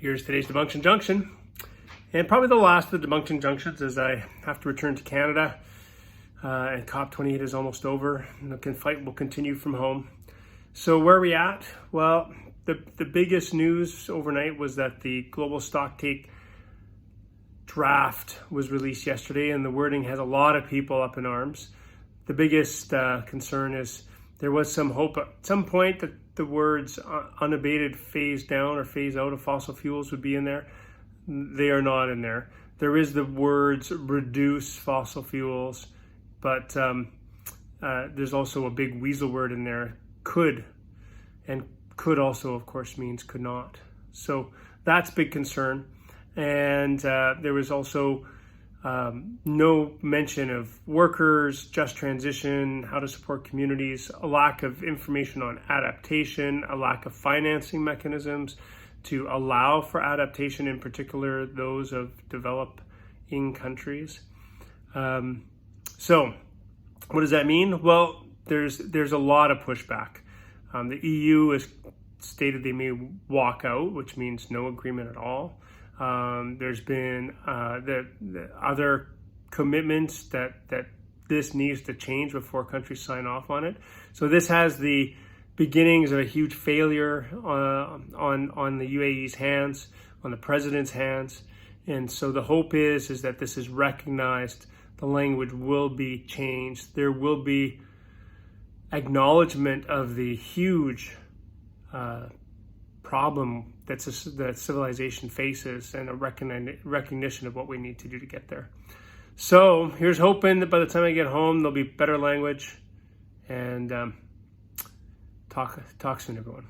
Here's today's Debunktion Junction, and probably the last of the Debunktion Junctions as I have to return to Canada, and COP28 is almost over, and the fight will continue from home. So where are we at? Well, the biggest news overnight was that the global stocktake draft was released yesterday, and the wording has a lot of people up in arms. The biggest concern is there was some hope at some point that the words unabated phase down or phase out of fossil fuels would be in there. They are not in there. There is the words reduce fossil fuels, but there's also a big weasel word in there, could, and could also, of course, means could not. So that's big concern. And there was also no mention of workers, just transition, how to support communities, a lack of information on adaptation, a lack of financing mechanisms to allow for adaptation, in particular those of developing countries. So what does that mean? Well, there's a lot of pushback. The EU has stated they may walk out, which means no agreement at all. There's been the other commitments that this needs to change before countries sign off on it. So this has the beginnings of a huge failure on the UAE's hands, on the president's hands. And so the hope is that this is recognized, the language will be changed. There will be acknowledgement of the huge problem that civilization faces, and a recognition of what we need to do to get there. So here's hoping that by the time I get home, there'll be better language, and talk soon, everyone.